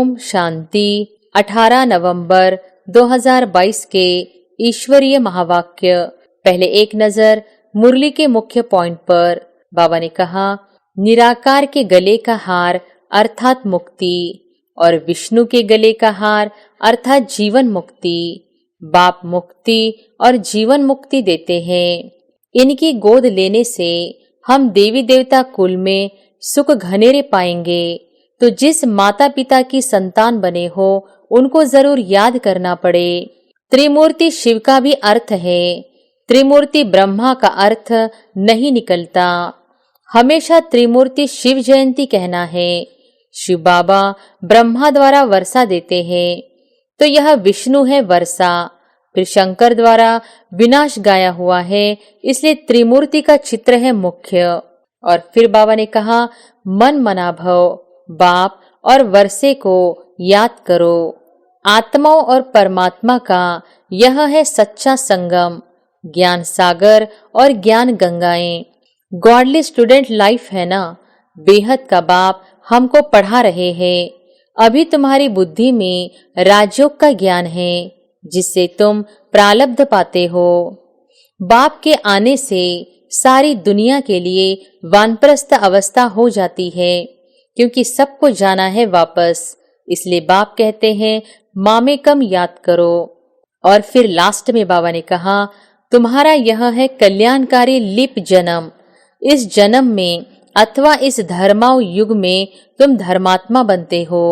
ओम शांति। 18 नवंबर 2022 के ईश्वरीय महावाक्य। पहले एक नजर मुरली के मुख्य पॉइंट पर। बाबा ने कहा, निराकार के गले का हार अर्थात मुक्ति और विष्णु के गले का हार अर्थात जीवन मुक्ति। बाप मुक्ति और जीवन मुक्ति देते हैं। इनकी गोद लेने से हम देवी देवता कुल में सुख घनेरे पाएंगे। तो जिस माता पिता की संतान बने हो उनको जरूर याद करना पड़े। त्रिमूर्ति शिव का भी अर्थ है, त्रिमूर्ति ब्रह्मा का अर्थ नहीं निकलता। हमेशा त्रिमूर्ति शिव जयंती कहना है। शिव बाबा ब्रह्मा द्वारा वर्षा देते हैं, तो यह विष्णु है वर्षा। फिर शंकर द्वारा विनाश गाया हुआ है, इसलिए त्रिमूर्ति का चित्र है मुख्य। और फिर बाबा ने कहा, मन मना भव, बाप और वर्षे को याद करो। आत्माओं और परमात्मा का यह है सच्चा संगम, ज्ञान सागर और ज्ञान गंगाएं। गॉडली स्टूडेंट लाइफ है ना। बेहद का बाप हमको पढ़ा रहे हैं। अभी तुम्हारी बुद्धि में राजयोग का ज्ञान है, जिससे तुम प्रारब्ध पाते हो। बाप के आने से सारी दुनिया के लिए वानप्रस्थ अवस्था हो जाती है, क्योंकि सबको जाना है वापस। इसलिए बाप कहते हैं, मामे कम याद करो। और फिर लास्ट में बाबा ने कहा, तुम्हारा यह है कल्याणकारी लिप जन्म। इस जन्म में अथवा इस धर्माव युग में तुम धर्मात्मा बनते हो।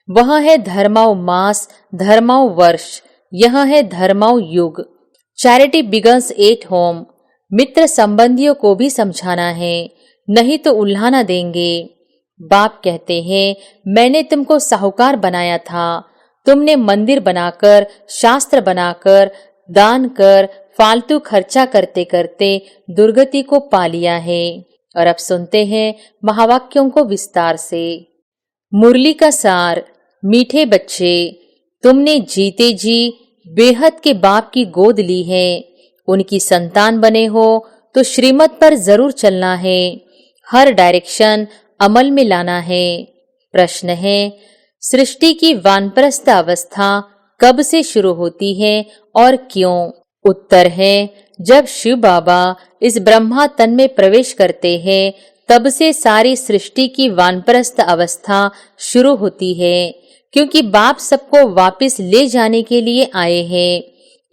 वह है धर्माव मास, धर्माव वर्ष, यह है धर्माव युग। Charity begins at home. मित्र संबंधियों को भी समझाना है, नहीं तो उल्हाना देंगे। बाप कहते हैं, मैंने तुमको साहूकार बनाया था। तुमने मंदिर बनाकर, शास्त्र बनाकर, दान कर, फालतू खर्चा करते करते दुर्गति को पा लिया है। और अब सुनते हैं महावाक्यों को विस्तार से। मुरली का सार। मीठे बच्चे, तुमने जीते जी बेहद के बाप की गोद ली है। उनकी संतान बने हो तो श्रीमत पर जरूर चलना है। हर डायरेक्शन अमल में लाना है। प्रश्न है, सृष्टि की वानप्रस्थ अवस्था कब से शुरू होती है और क्यों? उत्तर है, जब शिव बाबा इस ब्रह्मा तन में प्रवेश करते हैं, तब से सारी सृष्टि की वानप्रस्थ अवस्था शुरू होती है, क्योंकि बाप सबको वापस ले जाने के लिए आए हैं।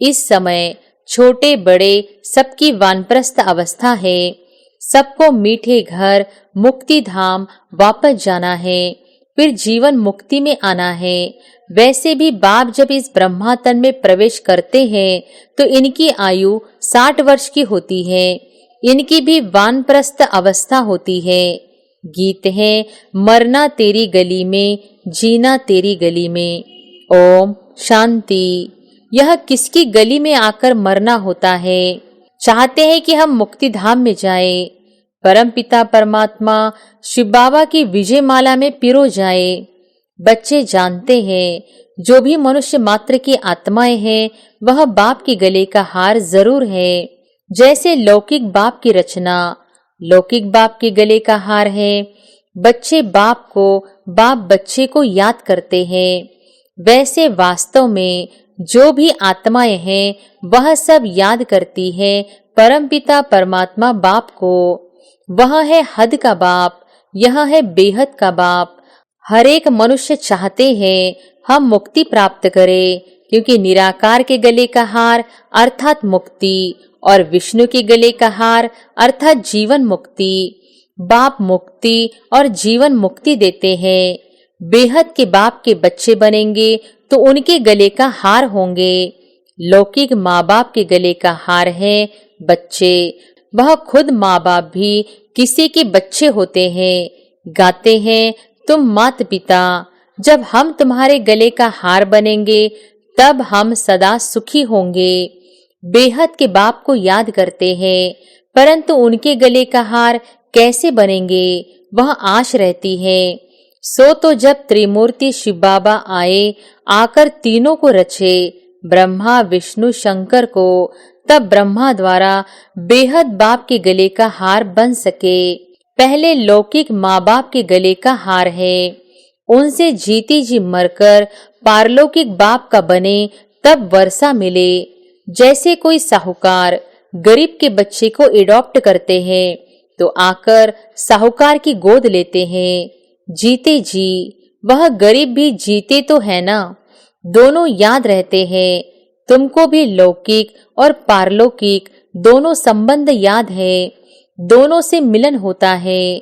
इस समय छोटे बड़े सबकी वानप्रस्थ अवस्था है। सबको मीठे घर मुक्ति धाम वापस जाना है, फिर जीवन मुक्ति में आना है। वैसे भी बाप जब इस ब्रह्मा तन में प्रवेश करते हैं तो इनकी आयु 60 वर्ष की होती है। इनकी भी वानप्रस्थ अवस्था होती है। गीत है, मरना तेरी गली में, जीना तेरी गली में। ओम शांति। यह किसकी गली में आकर मरना होता है? चाहते हैं कि हम मुक्ति धाम में जाए। परम पिता परमात्मा शिव बाबा की विजय माला में पिरो जाए। बच्चे जानते हैं, जो भी मनुष्य मात्र की आत्माएं हैं, वह बाप के गले का हार जरूर है। जैसे लौकिक बाप की रचना लौकिक बाप के गले का हार है। बच्चे बाप को, बाप बच्चे को याद करते हैं। वैसे वास्तव में जो भी आत्माएं हैं, वह सब याद करती है परमपिता परमात्मा बाप को। वह है हद का बाप, यह है बेहद का बाप। हर एक मनुष्य चाहते हैं हम मुक्ति प्राप्त करें, क्योंकि निराकार के गले का हार अर्थात मुक्ति और विष्णु के गले का हार अर्थात जीवन मुक्ति। बाप मुक्ति और जीवन मुक्ति देते हैं। बेहद के बाप के बच्चे बनेंगे तो उनके गले का हार होंगे। लौकिक माँ बाप के गले का हार है बच्चे। वह खुद माँ बाप भी किसी के बच्चे होते हैं। गाते हैं, तुम मात पिता, जब हम तुम्हारे गले का हार बनेंगे तब हम सदा सुखी होंगे। बेहद के बाप को याद करते हैं, परंतु उनके गले का हार कैसे बनेंगे, वह आश रहती है। सो तो जब त्रिमूर्ति शिव बाबा आए, आकर तीनों को रचे, ब्रह्मा विष्णु शंकर को, तब ब्रह्मा द्वारा बेहद बाप के गले का हार बन सके। पहले लौकिक माँ बाप के गले का हार है। उनसे जीती जी मरकर पारलौकिक बाप का बने तब वर्षा मिले। जैसे कोई साहूकार गरीब के बच्चे को एडॉप्ट करते हैं तो आकर साहूकार की गोद लेते हैं। जीते जी वह गरीब भी जीते तो है ना, दोनों याद रहते हैं। तुमको भी लौकिक और पारलौकिक दोनों संबंध याद है, दोनों से मिलन होता है।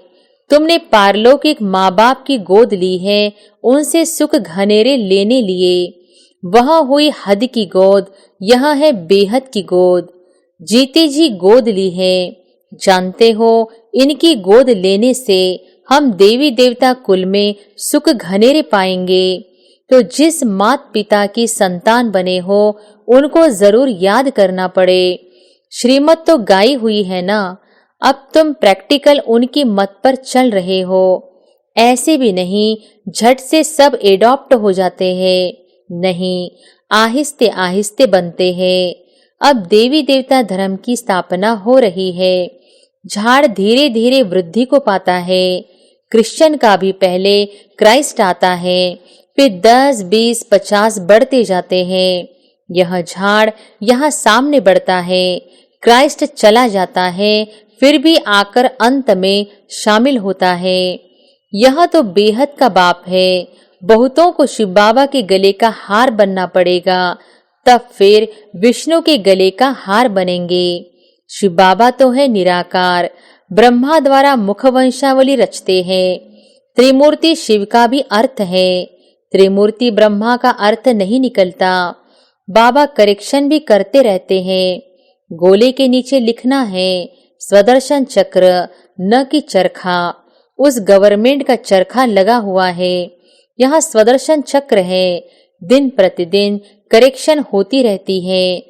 तुमने पारलौकिक माँ बाप की गोद ली है, उनसे सुख घनेरे लेने लिए। वह हुई हद की गोद, यह है बेहद की गोद। जीते जी गोद ली है। जानते हो, इनकी गोद लेने से हम देवी देवता कुल में सुख घनेरे पाएंगे। तो जिस मात पिता की संतान बने हो उनको जरूर याद करना पड़े। श्रीमत तो गाई हुई है ना, अब तुम प्रैक्टिकल उनकी मत पर चल रहे हो। ऐसे भी नहीं झट से सब एडॉप्ट हो जाते हैं, नहीं, आहिस्ते आहिस्ते बनते हैं। अब देवी देवता धर्म की स्थापना हो रही है। झाड़ धीरे धीरे वृद्धि को पाता है। क्रिश्चियन का भी पहले क्राइस्ट आता है, फिर 10, 20, 50 बढ़ते जाते हैं। यह झाड़ यहाँ सामने बढ़ता है, क्राइस्ट चला जाता है, फिर भी आकर अंत में शामिल होता है। यह तो बेहद का बाप है। बहुतों को शिव बाबा के गले का हार बनना पड़ेगा, तब फिर विष्णु के गले का हार बनेंगे। शिव बाबा तो है निराकार, ब्रह्मा द्वारा मुखवंशावली रचते हैं। त्रिमूर्ति शिव का भी अर्थ है, त्रिमूर्ति ब्रह्मा का अर्थ नहीं निकलता। बाबा करेक्शन भी करते रहते हैं। गोले के नीचे लिखना है स्वदर्शन चक्र, न कि चरखा। उस गवर्नमेंट का चरखा लगा हुआ है, यहाँ स्वदर्शन चक्र है। दिन प्रतिदिन करेक्शन होती रहती है।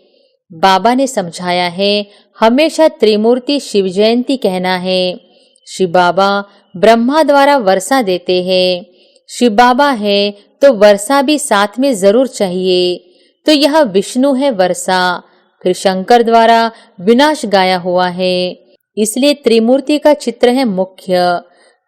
बाबा ने समझाया है हमेशा त्रिमूर्ति शिव जयंती कहना है। शिव बाबा ब्रह्मा द्वारा वर्षा देते हैं, शिव बाबा है तो वर्षा भी साथ में जरूर चाहिए। तो यह विष्णु है वर्षा, फिर शंकर द्वारा विनाश गाया हुआ है, इसलिए त्रिमूर्ति का चित्र है मुख्य।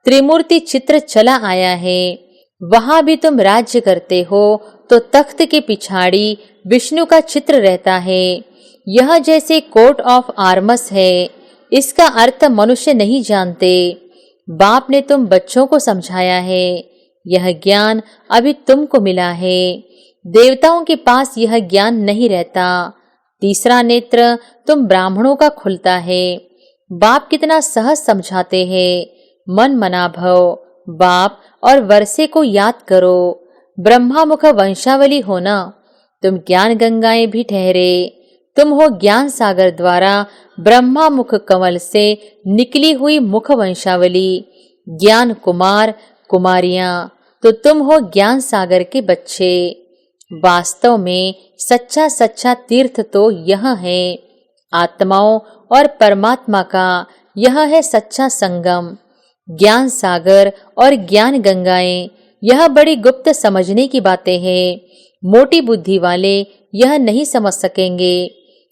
त्रिमूर्ति चित्र चला आया है। वहां भी तुम राज्य करते हो तो तख्त के पिछाड़ी विष्णु का चित्र रहता है। यह जैसे कोट ऑफ आर्मस है, इसका अर्थ मनुष्य नहीं जानते। बाप ने तुम बच्चों को समझाया है, यह ज्ञान अभी तुमको मिला है। देवताओं के पास यह ज्ञान नहीं रहता। तीसरा नेत्र तुम ब्राह्मणों का खुलता है। बाप कितना सहज समझाते हैं। मन मना भव, बाप और वर्षे को याद करो। ब्रह्मा मुख वंशावली हो ना, तुम ज्ञान गंगाएं भी ठहरे। तुम हो ज्ञान सागर द्वारा ब्रह्मा मुख कमल से निकली हुई मुख वंशावली। ज्ञान कुमार कुमारियां, तो तुम हो ज्ञान सागर के बच्चे। वास्तव में सच्चा सच्चा तीर्थ तो यह है, आत्माओं और परमात्मा का यह है सच्चा संगम। ज्ञान सागर और ज्ञान गंगाएं, यह बड़ी गुप्त समझने की बातें हैं। मोटी बुद्धि वाले यह नहीं समझ सकेंगे।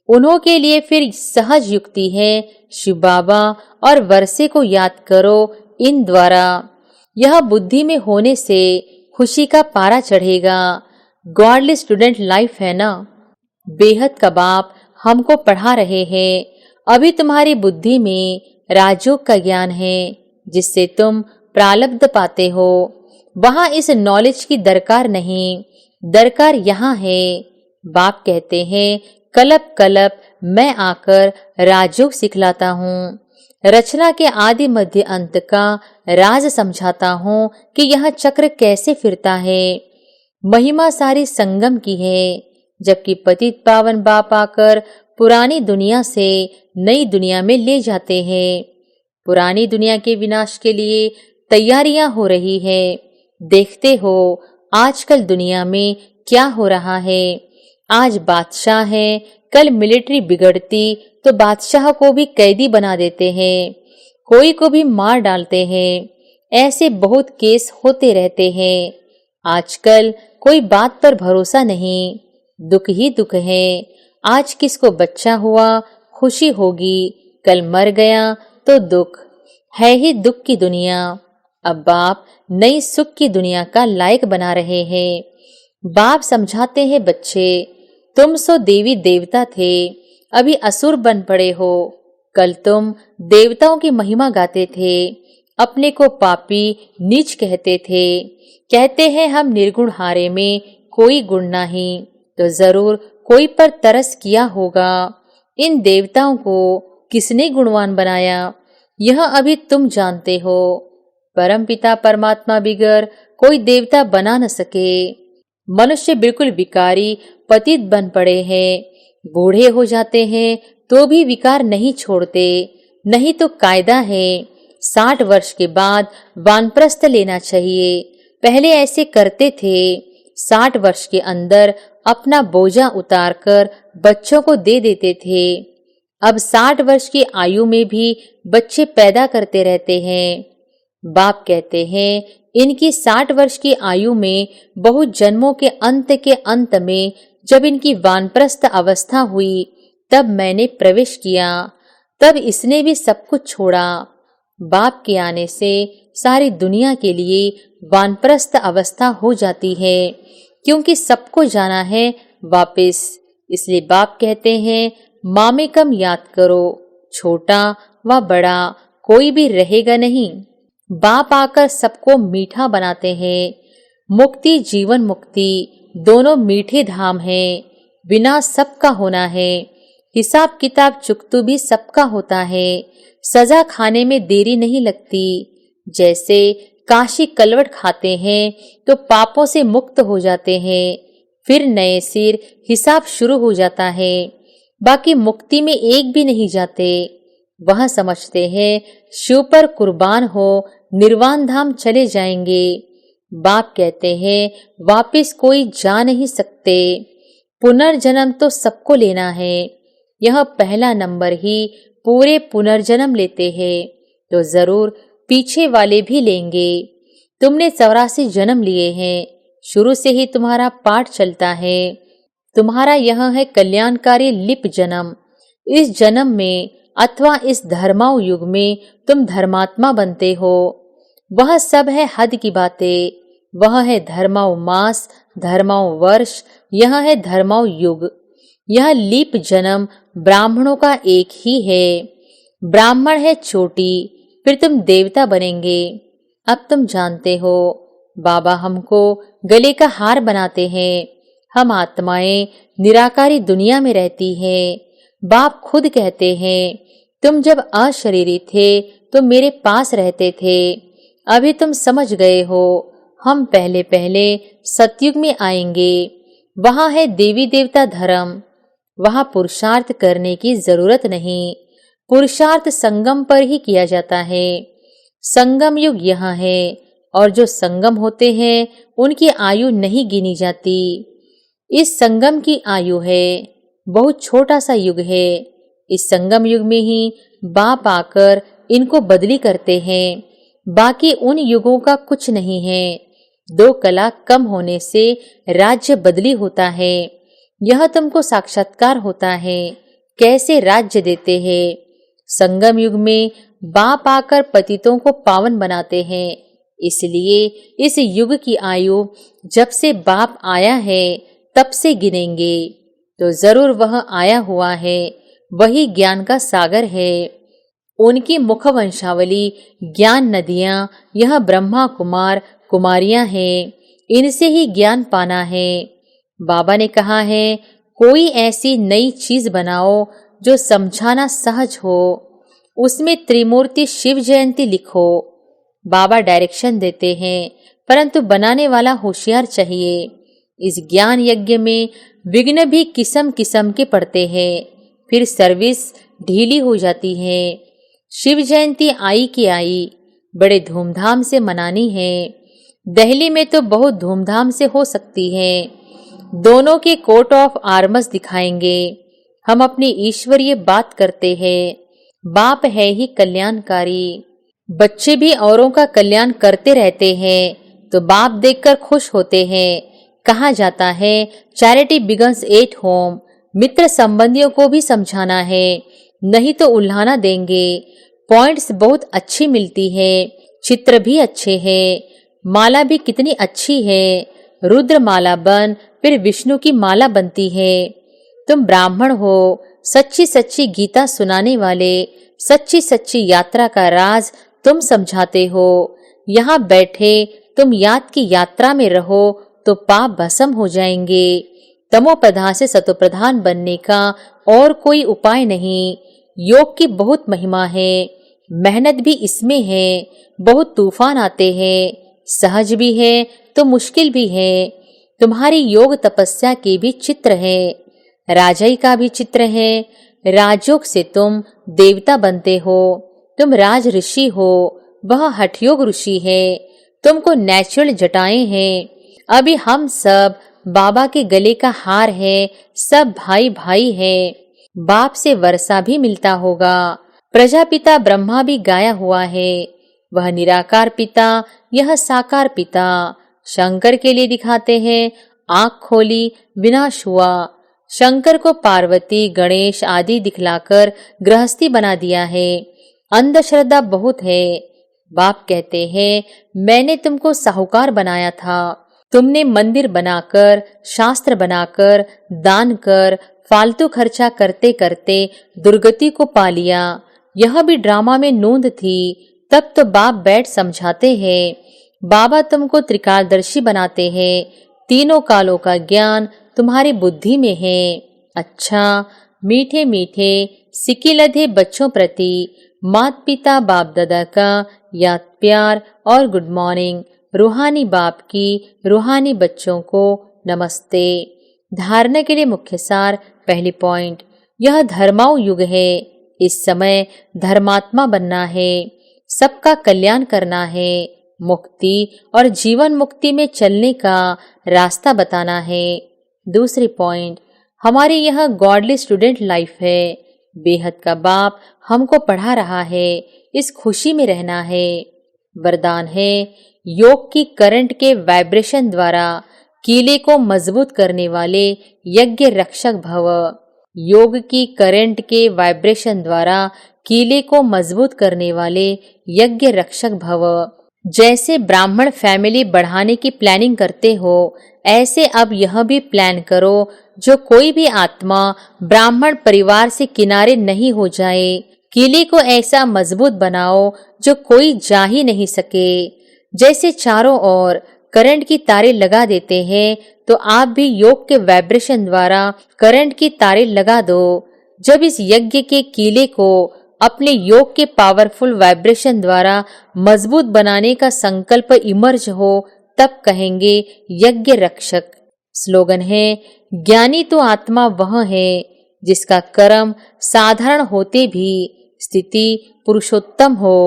उन्हों के लिए फिर सहज युक्ति है, शिव बाबा और वर्षे को याद करो। इन द्वारा यह बुद्धि में होने से खुशी का पारा चढ़ेगा। गॉडली स्टूडेंट लाइफ है ना। बेहद का बाप हमको पढ़ा रहे हैं। अभी तुम्हारी बुद्धि में राजयोग का ज्ञान है, जिससे तुम प्रारब्ध पाते हो। वहां इस नॉलेज की दरकार नहीं, दरकार यहाँ है। बाप कहते हैं कलप कलप मैं आकर राजयोग सिखलाता हूँ, रचना के आदि मध्य अंत का राज समझाता हूँ कि यह चक्र कैसे फिरता है। महिमा सारी संगम की है, जबकि पतित पावन बाप आकर पुरानी दुनिया से नई दुनिया में ले जाते हैं। पुरानी दुनिया के विनाश के लिए तैयारियां हो रही है। देखते हो आजकल दुनिया में क्या हो रहा है। आज बादशाह है, कल मिलिट्री बिगड़ती तो बादशाह को भी कैदी बना देते हैं, कोई को भी मार डालते हैं। ऐसे बहुत केस होते रहते हैं। आजकल कोई बात पर भरोसा नहीं, दुख ही दुख है। आज किसको बच्चा हुआ खुशी होगी, कल मर गया तो दुख है ही। दुख की दुनिया। अब बाप नई सुख की दुनिया का लायक बना रहे हैं। बाप समझाते हैं, बच्चे तुम सो देवी देवता थे, अभी असुर बन पड़े हो। कल तुम देवताओं की महिमा गाते थे, अपने को पापी नीच कहते थे। कहते हैं हम निर्गुण हारे में कोई गुण नहीं, तो जरूर कोई पर तरस किया होगा। इन देवताओं को किसने गुणवान बनाया, यह अभी तुम जानते हो। परमपिता परमात्मा बिगर कोई देवता बना न सके। मनुष्य बिल्कुल विकारी पतित बन पड़े हैं, बूढ़े हो जाते हैं तो भी विकार नहीं छोड़ते। नहीं तो कायदा है 60 वर्ष के बाद वानप्रस्थ लेना चाहिए। पहले ऐसे करते थे, 60 वर्ष के अंदर अपना बोझा उतारकर बच्चों को दे देते थे। अब 60 वर्ष की आयु में भी बच्चे पैदा करते रहते हैं। बाप कहते हैं, इनकी 60 वर्ष की आयु में बहुत जन्मों के अंत में जब इनकी वानप्रस्थ अवस्था हुई, तब मैंने प्रवेश किया। तब इसने भी सब कुछ छोड़ा। बाप के आने से सारी दुनिया के लिए वानप्रस्थ अवस्था हो जाती है, क्योंकि सबको जाना है वापस। इसलिए बाप कहते हैं, मामेकम याद करो, छोटा व बड़ा कोई भी रहेगा नहीं। बाप आकर सबको मीठा बनाते हैं। मुक्ति जीवन मुक्ति दोनों मीठे धाम हैं। विनाश सबका होना है, हिसाब किताब चुकतू भी सबका होता है। सजा खाने में देरी नहीं लगती। जैसे काशी कलवट खाते हैं तो पापों से मुक्त हो जाते हैं, फिर नए सिर हिसाब शुरू हो जाता है। बाकी मुक्ति में एक भी नहीं जाते। वह समझते हैं शिव पर कुर्बान हो निर्वाण धाम चले जाएंगे। बाप कहते हैं, वापिस कोई जा नहीं सकते। पुनर्जन्म तो सबको लेना है। यह पहला नंबर ही पूरे पुनर्जन्म लेते हैं, तो जरूर पीछे वाले भी लेंगे। तुमने 84 जन्म लिए हैं, शुरू से ही तुम्हारा पाठ चलता है। तुम्हारा यह है कल्याणकारी लिप जन्म। इस जन्म में अथवा इस धर्माऊ युग में तुम धर्मात्मा बनते हो। वह सब है हद की बातें। वह है धर्माऊ मास, धर्माऊ वर्ष, यह है धर्माऊ युग। यह लीप जन्म ब्राह्मणों का एक ही है। ब्राह्मण है चोटी, फिर तुम देवता बनेंगे। अब तुम जानते हो, बाबा हमको गले का हार बनाते हैं। हम आत्माएं निराकारी दुनिया में रहती हैं। बाप खुद कहते हैं, तुम जब अशरीरी थे तो मेरे पास रहते थे। अभी तुम समझ गए हो, हम पहले पहले सतयुग में आएंगे। वहां है देवी देवता धर्म। वहां पुरुषार्थ करने की जरूरत नहीं। पुरुषार्थ संगम पर ही किया जाता है। संगम युग यहाँ है, और जो संगम होते हैं उनकी आयु नहीं गिनी जाती। इस संगम की आयु है, बहुत छोटा सा युग है। इस संगम युग में ही बाप आकर इनको बदली करते हैं। बाकी उन युगों का कुछ नहीं है। 2 कला कम होने से राज्य बदली होता है। यह तुमको साक्षात्कार होता है, कैसे राज्य देते हैं। संगम युग में बाप आकर पतितों को पावन बनाते हैं। इसलिए इस युग की आयु जब से बाप आया है तब से गिनेंगे, तो जरूर वह आया हुआ है। वही ज्ञान का सागर है। उनकी मुख वंशावली ज्ञान नदियां यह ब्रह्मा कुमार कुमारियां हैं। इनसे ही ज्ञान पाना है। बाबा ने कहा है, कोई ऐसी नई चीज बनाओ जो समझाना सहज हो। उसमें त्रिमूर्ति शिव जयंती लिखो। बाबा डायरेक्शन देते हैं, परंतु बनाने वाला होशियार चाहिए। इस ज्ञान यज्ञ में विघ्न भी किस्म किस्म के पड़ते हैं, फिर सर्विस ढीली हो जाती है। शिव जयंती आई की आई, बड़े धूमधाम से मनानी है। दिल्ली में तो बहुत धूमधाम से हो सकती है। दोनों के कोट ऑफ आर्मस दिखाएंगे। हम अपनी ईश्वरीय बात करते हैं। बाप है ही कल्याणकारी। बच्चे भी औरों का कल्याण करते रहते हैं, तो बाप देखकर खुश होते हैं। कहा जाता है, चैरिटी बिगन्स एट होम। मित्र संबंधियों को भी समझाना है, नहीं तो उल्हाना देंगे। पॉइंट्स बहुत अच्छी मिलती है। चित्र भी अच्छे हैं, माला भी कितनी अच्छी है। रुद्र माला बन फिर विष्णु की माला बनती है। तुम ब्राह्मण हो, सच्ची सच्ची गीता सुनाने वाले, सच्ची सच्ची यात्रा का राज तुम समझाते हो। यहाँ बैठे तुम याद की यात्रा में रहो तो पाप भस्म हो जाएंगे। तमोप्रधान से सतोप्रधान बनने का और कोई उपाय नहीं। योग की बहुत महिमा है, मेहनत भी इसमें है। बहुत तूफान आते हैं, सहज भी है तो मुश्किल भी है। तुम्हारी योग तपस्या के भी चित्र है, राजई का भी चित्र है। राजयोग से तुम देवता बनते हो। तुम राज ऋषि हो, वह हठयोग ऋषि है। तुमको नेचुरल जटाएं हैं। अभी हम सब बाबा के गले का हार है, सब भाई भाई है। बाप से वर्षा भी मिलता होगा। प्रजापिता ब्रह्मा भी गाया हुआ है। वह निराकार पिता, यह साकार पिता। शंकर के लिए दिखाते हैं, आंख खोली विनाश हुआ। शंकर को पार्वती गणेश आदि दिखलाकर गृहस्थी बना दिया है। अंधश्रद्धा बहुत है। बाप कहते हैं, मैंने तुमको साहूकार बनाया था। तुमने मंदिर बनाकर, शास्त्र बनाकर, दान कर, फालतू खर्चा करते करते दुर्गति को पा लिया। यह भी ड्रामा में नोंद थी। तब तो बाप बैठ समझाते हैं। बाबा तुमको त्रिकालदर्शी बनाते हैं। तीनों कालों का ज्ञान तुम्हारी बुद्धि में है। अच्छा, मीठे मीठे सिक्के लधे बच्चों प्रति माता पिता बाप दादा का याद प्यार और गुड मॉर्निंग। रूहानी बाप की रूहानी बच्चों को नमस्ते। धारणा के लिए मुख्य सार। पहली पॉइंट, यह धर्माऊ युग है। इस समय धर्मात्मा बनना है, सबका कल्याण करना है, मुक्ति और जीवन मुक्ति में चलने का रास्ता बताना है। दूसरी पॉइंट, हमारी यह गॉडली स्टूडेंट लाइफ है। बेहद का बाप हमको पढ़ा रहा है, इस खुशी में रहना है। वरदान है, योग की करंट के वाइब्रेशन द्वारा कीले को मजबूत करने वाले यज्ञ रक्षक भव। योग की करंट के वाइब्रेशन द्वारा कीले को मजबूत करने वाले यज्ञ रक्षक भव। जैसे ब्राह्मण फैमिली बढ़ाने की प्लानिंग करते हो, ऐसे अब यह भी प्लान करो जो कोई भी आत्मा ब्राह्मण परिवार से किनारे नहीं हो जाए। किले को ऐसा मजबूत बनाओ जो कोई जा ही नहीं सके। जैसे चारों ओर करंट की तारें लगा देते हैं, तो आप भी योग के वाइब्रेशन द्वारा करंट की तारें लगा दो। जब इस यज्ञ के किले को अपने योग के पावरफुल वाइब्रेशन द्वारा मजबूत बनाने का संकल्प इमर्ज हो, तब कहेंगे यज्ञ रक्षक। स्लोगन है, ज्ञानी तो आत्मा वह है जिसका कर्म साधारण होते भी स्थिति पुरुषोत्तम हो।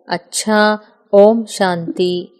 अच्छा, ओम शांति।